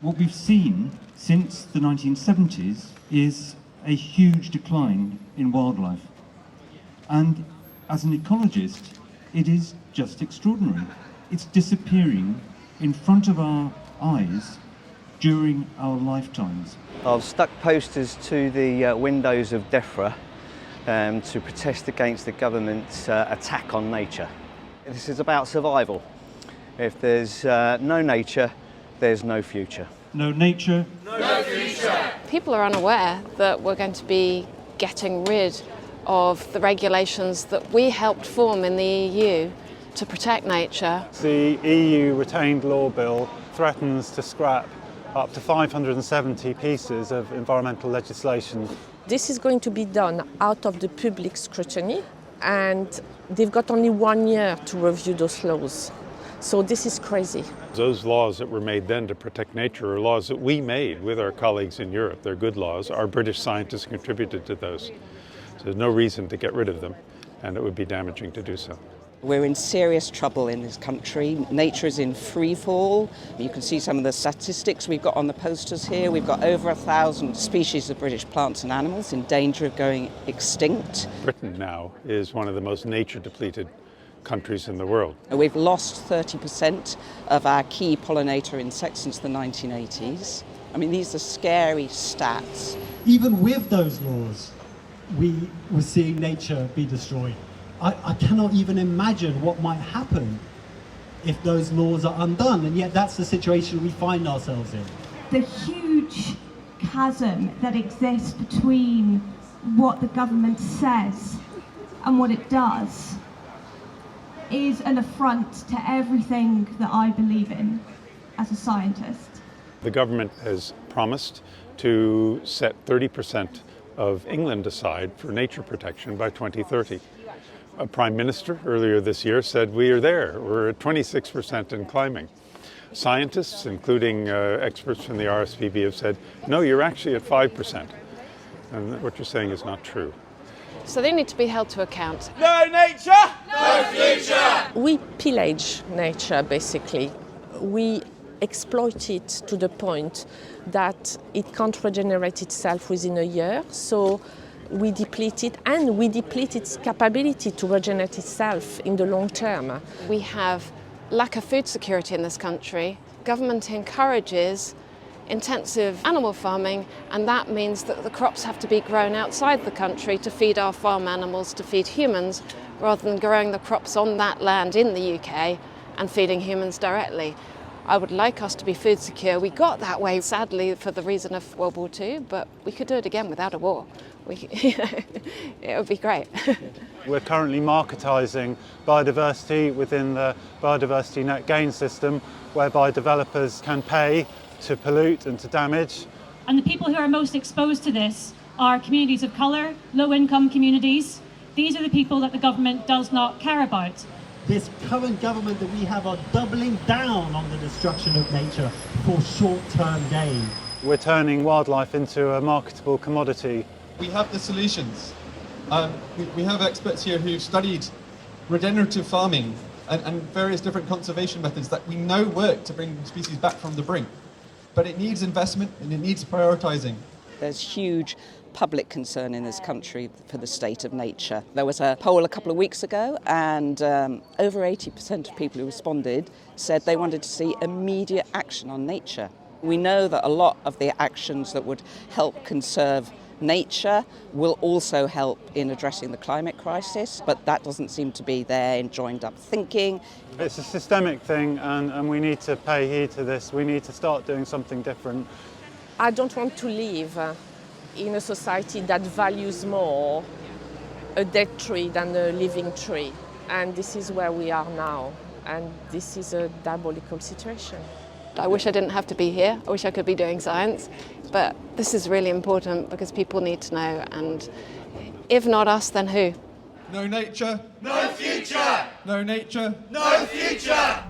What we've seen since the 1970s is a huge decline in wildlife. And as an ecologist, it is just extraordinary. It's disappearing in front of our eyes during our lifetimes. I've stuck posters to the windows of DEFRA to protest against the government's attack on nature. This is about survival. If there's no nature, there's no future. No nature, no future. People are unaware that we're going to be getting rid of the regulations that we helped form in the EU to protect nature. The EU retained law bill threatens to scrap up to 570 pieces of environmental legislation. This is going to be done out of the public scrutiny, and they've got only 1 year to review those laws. So this is crazy. Those laws that were made then to protect nature are laws that we made with our colleagues in Europe. They're good laws. Our British scientists contributed to those. So there's no reason to get rid of them, and it would be damaging to do so. We're in serious trouble in this country. Nature is in free fall. You can see some of the statistics we've got on the posters here. We've got over 1,000 species of British plants and animals in danger of going extinct. Britain now is one of the most nature-depleted countries in the world. We've lost 30% of our key pollinator insects since the 1980s. I mean, these are scary stats. Even with those laws, we were seeing nature be destroyed. I cannot even imagine what might happen if those laws are undone, and yet that's the situation we find ourselves in. The huge chasm that exists between what the government says and what it does is an affront to everything that I believe in as a scientist. The government has promised to set 30% of England aside for nature protection by 2030. A Prime Minister earlier this year said we are there, we're at 26% and climbing. Scientists, including experts from the RSPB, have said, no, you're actually at 5%. And what you're saying is not true. So they need to be held to account. No nature, no future. We pillage nature, basically. We exploit it to the point that it can't regenerate itself within a year. So we deplete it, and we deplete its capability to regenerate itself in the long term. We have lack of food security in this country. Government encourages intensive animal farming, and that means that the crops have to be grown outside the country to feed our farm animals, to feed humans, rather than growing the crops on that land in the UK and feeding humans directly. I would like us to be food secure. We got that way, sadly, for the reason of World War II, but we could do it again without a war. It would be great. We're currently marketising biodiversity within the biodiversity net gain system, whereby developers can pay to pollute and to damage. And the people who are most exposed to this are communities of colour, low-income communities. These are the people that the government does not care about. This current government that we have are doubling down on the destruction of nature for short-term gain. We're turning wildlife into a marketable commodity. We have the solutions. We have experts here who've studied regenerative farming and various different conservation methods that we know work to bring species back from the brink. But it needs investment and it needs prioritising. There's huge public concern in this country for the state of nature. There was a poll a couple of weeks ago, and over 80% of people who responded said they wanted to see immediate action on nature. We know that a lot of the actions that would help conserve nature will also help in addressing the climate crisis, but that doesn't seem to be there in joined up thinking. It's a systemic thing, and we need to pay heed to this. We need to start doing something different. I don't want to live in a society that values more a dead tree than a living tree. And this is where we are now. And this is a diabolical situation. I wish I didn't have to be here. I wish I could be doing science. But this is really important because people need to know. And if not us, then who? No nature, no future. No nature, no future.